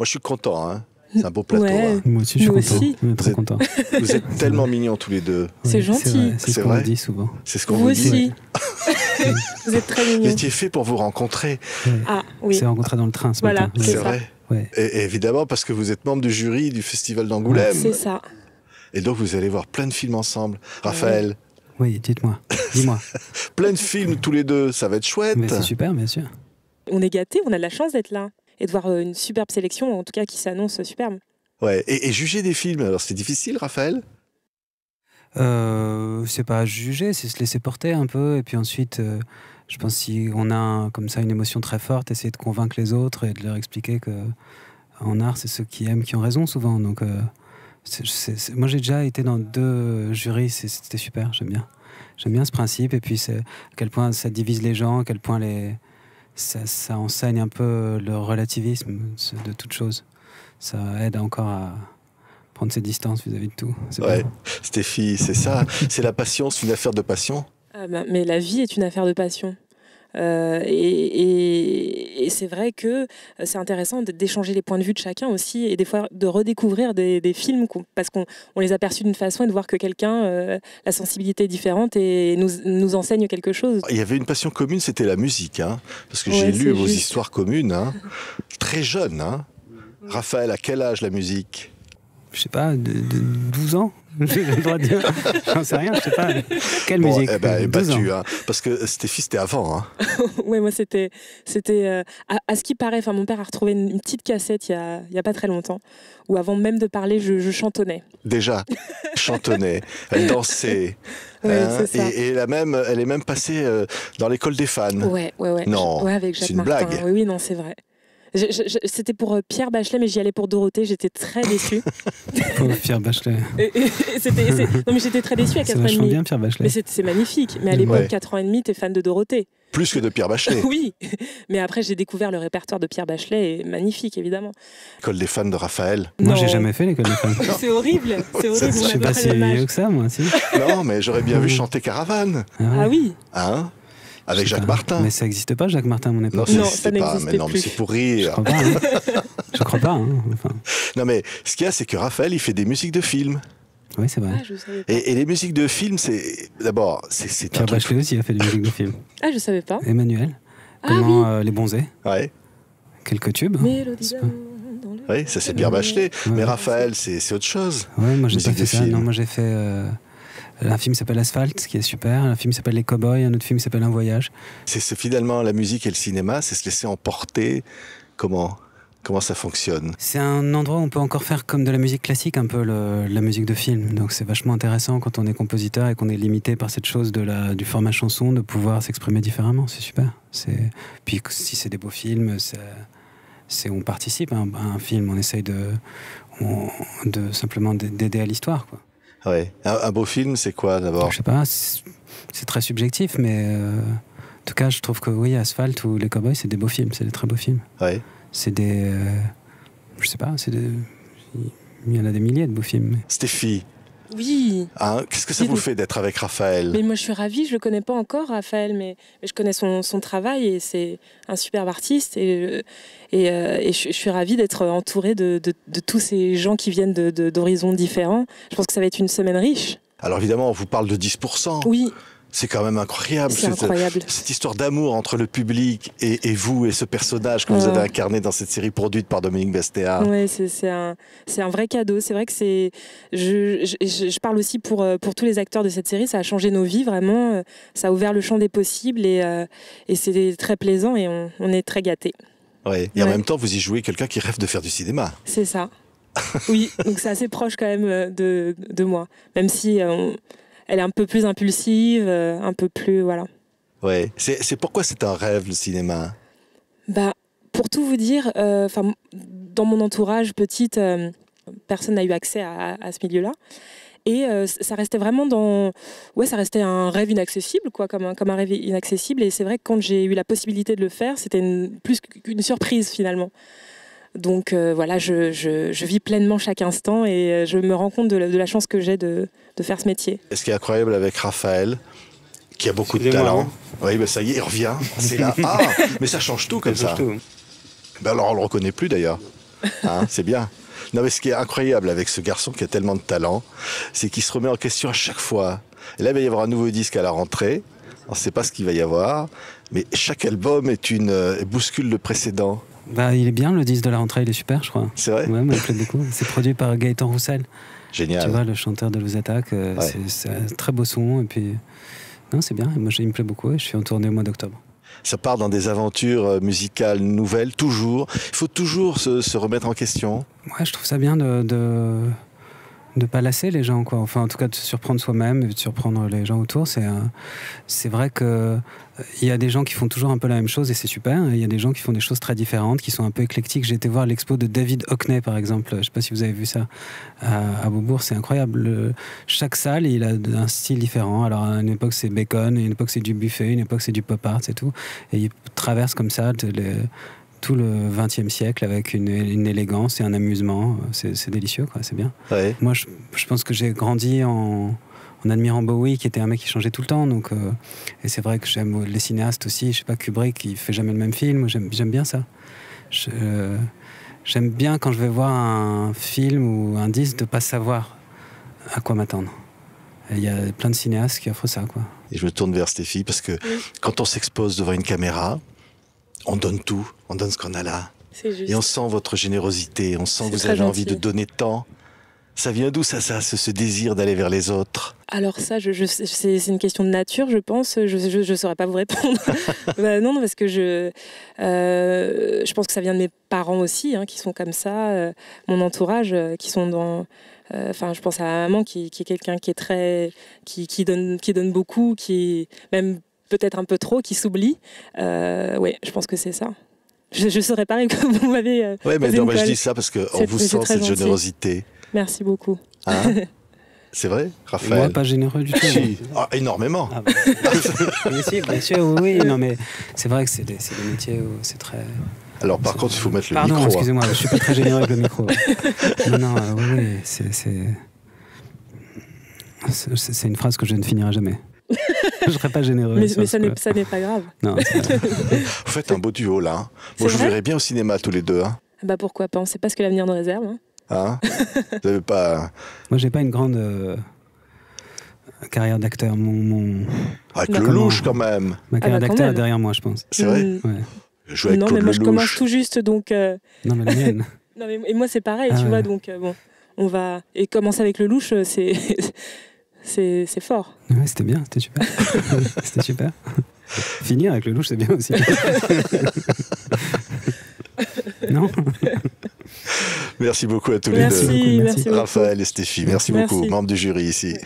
Moi, je suis content, hein. C'est un beau plateau. Ouais. Hein. Moi aussi, je suis Nous content. aussi. On est très content. Vous êtes tellement mignons tous les deux. C'est gentil. C'est ce C'est qu'on vrai me dit souvent. C'est ce qu'on Vous vous dit. aussi. Vous êtes très Vous mignons. étiez fait pour vous rencontrer. Ouais. Ah On oui. s'est rencontrés dans le train ce Voilà. matin. C'est C'est ça. vrai. Ouais. Et évidemment, parce que vous êtes membre du jury du Festival d'Angoulême. C'est ça. Et donc, vous allez voir plein de films ensemble. Raphaël, Oui, dites-moi. Dis-moi. plein de films tous les deux. Ça va être chouette. Mais c'est super, bien sûr. On est gâtés, on a de la chance d'être là. Et de voir une superbe sélection, en tout cas qui s'annonce superbe. Ouais. Et juger des films, alors c'est difficile, Raphaël? C'est pas juger, c'est se laisser porter un peu. Et puis ensuite, je pense si on a comme ça une émotion très forte, essayer de convaincre les autres et de leur expliquer que en art, c'est ceux qui aiment qui ont raison souvent. Donc, moi, j'ai déjà été dans 2 jurys, c'était super, j'aime bien. J'aime bien ce principe. Et puis, c'est à quel point ça divise les gens, à quel point ça enseigne un peu le relativisme de toute chose. Ça aide encore à prendre ses distances vis-à-vis de tout. C'est Ouais. bien. Stéphie, c'est ça. C'est la passion, c'est une affaire de passion. Mais la vie est une affaire de passion. Et c'est vrai que c'est intéressant d'échanger les points de vue de chacun aussi et des fois de redécouvrir des films parce qu'on les a perçus d'une façon et de voir que quelqu'un, la sensibilité est différente et nous enseigne quelque chose. Il y avait une passion commune, c'était la musique. Hein, parce que Ouais, j'ai lu c'est vos juste. histoires communes. Hein, très jeune. Hein. Raphaël, à quel âge la musique? Je sais pas, de 12 ans. J'ai le droit de dire. J'en sais rien, je sais pas. Quelle Bon, musique eh ben, 12 ans. battu, hein, parce que Stéphie, c'était avant. Hein. Ouais, moi c'était à ce qui paraît. Enfin, mon père a retrouvé une petite cassette il y a pas très longtemps où avant même de parler, je chantonnais. Déjà, chantonnait, elle dansait. Ouais, c'est ça. Et elle est même passée dans l'école des fans. Ouais. Non, Ouais, avec c'est Jacques une Martin. blague. Oui, non, c'est vrai. C'était pour Pierre Bachelet, mais j'y allais pour Dorothée. J'étais très déçue. Pauvre Pierre Bachelet. Non, mais j'étais très déçue à C'est 4 ans et vachement demi. bien Pierre Bachelet. Mais c'est magnifique. Mais à l'époque, Ouais. 4 ans et demi, t'es fan de Dorothée. Plus que de Pierre Bachelet. Oui. Mais après, j'ai découvert le répertoire de Pierre Bachelet. Et magnifique, évidemment. École des fans de Raphaël. Moi, j'ai Non. jamais fait l'école des femmes. C'est horrible. C'est horrible. Je Je on suis a pas pas si le même âge. vieux que ça, moi, si. Non, mais j'aurais bien vu chanter Caravane. Ah oui. Hein, avec Je sais Jacques pas. Martin. Mais ça n'existe pas, Jacques Martin, à mon Non, époque. ça Non, n'existait ça pas. n'existait Mais non, mais plus. c'est pour Je rire. crois pas. Hein. Je crois pas. Hein. Enfin, Non, mais ce qu'il y a, c'est que Raphaël, il fait des musiques de films. oui, c'est vrai. Ah, je savais pas. Et les musiques de films, c'est d'abord, c'est un Pierre truc. Bachelet aussi a fait des musiques de films. Ah, je savais pas. Emmanuel. Ah Comment oui. Les Bonzés. Ouais, Quelques tubes. hein. Mélodie C'est d'amour dans le- ouais, ça c'est Pierre Bachelet. Ouais. Mais Raphaël, c'est autre chose. Ouais, moi j'ai Musique pas fait de ça. film. Non, moi j'ai fait un film qui s'appelle Asphalt, qui est super. Un film qui s'appelle Les Cowboys. Un autre film qui s'appelle Un Voyage. C'est finalement la musique et le cinéma, c'est se laisser emporter. Comment ça fonctionne? C'est un endroit où on peut encore faire comme de la musique classique, un peu la musique de film. Donc c'est vachement intéressant quand on est compositeur et qu'on est limité par cette chose du format chanson, de pouvoir s'exprimer différemment. C'est super. Puis si c'est des beaux films, on participe à un film. On essaye de simplement d'aider à l'histoire, quoi. Ouais. Un beau film, c'est quoi d'abord? Je sais pas, c'est très subjectif, mais en tout cas, je trouve que oui, Asphalt ou Les Cowboys, c'est des beaux films, c'est des très beaux films. Ouais. C'est des. Je sais pas, il y en a des milliers de beaux films. Stéphie, Oui. hein, qu'est-ce que ça vous fait d'être avec Raphaël? Mais moi, je suis ravie. Je le connais pas encore, Raphaël, mais je connais son travail et c'est un superbe artiste. Et je suis ravie d'être entourée de tous ces gens qui viennent d'horizons différents. Je pense que ça va être une semaine riche. Alors évidemment, on vous parle de 10%. Oui, C'est quand même incroyable. c'est incroyable. Cette histoire d'amour entre le public et vous et ce personnage que vous avez incarné dans cette série produite par Dominique Bestéa. Ouais, c'est un vrai cadeau. C'est vrai que je parle aussi pour tous les acteurs de cette série. Ça a changé nos vies, vraiment. Ça a ouvert le champ des possibles et c'est très plaisant et on est très gâtés. Ouais. Et en Ouais. même temps, vous y jouez quelqu'un qui rêve de faire du cinéma. C'est ça. Oui, donc c'est assez proche quand même de moi. Même si elle est un peu plus impulsive, un peu plus... Voilà. Ouais. C'est pourquoi c'est un rêve, le cinéma. Bah, pour tout vous dire, dans mon entourage petite, personne n'a eu accès à ce milieu-là. Et ça restait vraiment ça restait un rêve inaccessible, quoi, comme un rêve inaccessible. Et c'est vrai que quand j'ai eu la possibilité de le faire, c'était plus qu'une surprise finalement. Donc voilà, je vis pleinement chaque instant et je me rends compte de la chance que j'ai de faire ce métier. Et ce qui est incroyable avec Raphaël, qui a beaucoup de Excusez-moi, talent. hein. Oui, ben ça y est, il revient. C'est là. Ah, mais ça change tout comme ça. Ben alors on le reconnaît plus d'ailleurs. Hein, c'est bien. Non, mais ce qui est incroyable avec ce garçon qui a tellement de talent, c'est qu'il se remet en question à chaque fois. Et là, il va y avoir un nouveau disque à la rentrée. On ne sait pas ce qu'il va y avoir, mais chaque album bouscule le précédent. Bah, il est bien, le disque de la rentrée, il est super, je crois. C'est vrai? Ouais, moi, il me plaît beaucoup. C'est produit par Gaëtan Roussel. Génial. Tu vois, le chanteur de Lose Attack. Ouais. C'est un très beau son. Et puis, non, c'est bien. Moi, il me plaît beaucoup. Et je suis en tournée au mois d'octobre. Ça part dans des aventures musicales nouvelles, toujours. Il faut toujours se remettre en question. Ouais, je trouve ça bien de pas lasser les gens, quoi. Enfin, en tout cas, de se surprendre soi-même et de surprendre les gens autour. C'est vrai que il y a des gens qui font toujours un peu la même chose et c'est super. Il y a des gens qui font des choses très différentes, qui sont un peu éclectiques. J'ai été voir l'expo de David Hockney, par exemple. Je sais pas si vous avez vu ça à Beaubourg. C'est incroyable. Chaque salle, il a un style différent. Alors, à une époque, c'est Bacon, à une époque, c'est du buffet, à une époque, c'est du pop art, c'est tout. Et il traverse comme ça tout le XXe siècle avec une élégance et un amusement. C'est délicieux, quoi. C'est bien. Ouais. Moi, je pense que j'ai grandi en admirant Bowie, qui était un mec qui changeait tout le temps. Donc, et c'est vrai que j'aime les cinéastes aussi. Je sais pas, Kubrick, il fait jamais le même film. J'aime bien ça. J'aime bien quand je vais voir un film ou un disque de pas savoir à quoi m'attendre. Il y a plein de cinéastes qui offrent ça, quoi. Et je me tourne vers Stéphie parce que quand on s'expose devant une caméra, on donne tout, on donne ce qu'on a là. C'est juste. Et on sent votre générosité, on sent que vous très avez envie gentil. de donner tant. Ça vient d'où ça, ce désir d'aller vers les autres? Alors ça, c'est une question de nature, je pense. Je saurais pas vous répondre. Bah, non, parce que je pense que ça vient de mes parents aussi, hein, qui sont comme ça, mon entourage, qui sont dans. Enfin, je pense à ma maman qui est quelqu'un qui est très, qui donne beaucoup, qui même peut-être un peu trop, qui s'oublie. Ouais, je pense que c'est ça. Je saurais pas que vous m'avez. Oui, mais posé non, une mais je colle. dis ça parce qu'on C'est vous très sent cette gentil. générosité. Merci beaucoup. Hein? C'est vrai, Raphaël? Moi, pas généreux du tout. Si. Ah, énormément. Ah bah. Mais si, bien sûr, oui. Non, mais c'est vrai que c'est des métiers où c'est très... Alors, par contre, il faut mettre le Pardon, micro. excusez-moi, je suis pas très généreux avec le micro. Non, oui, c'est une phrase que je ne finirai jamais. Je serais pas généreux. Mais ça n'est pas grave. Non, Vous faites un beau duo, là. Hein. Moi, je vous vrai verrais bien au cinéma, tous les deux. Hein? Bah pourquoi pas, on sait pas ce que l'avenir nous réserve. Hein. Hein? Vous avez pas... moi, j'ai pas une grande carrière d'acteur. Avec Bah, Lelouch, quand même. Ma carrière bah, quand d'acteur est même. derrière moi, je pense. C'est vrai? Ouais. Jouer avec Non, Claude mais moi je Lelouch. commence tout juste, donc. Non, mais la mienne. Non, mais et moi c'est pareil, Ah tu ouais. vois, donc bon, on va. Et commencer avec le louche, c'est fort. Ouais, c'était bien, c'était super. C'était super. Finir avec le louche, c'est bien aussi. Non? Merci beaucoup à tous Merci, les deux. merci beaucoup. Raphaël et Stéphie, merci beaucoup, Merci. membres du jury ici.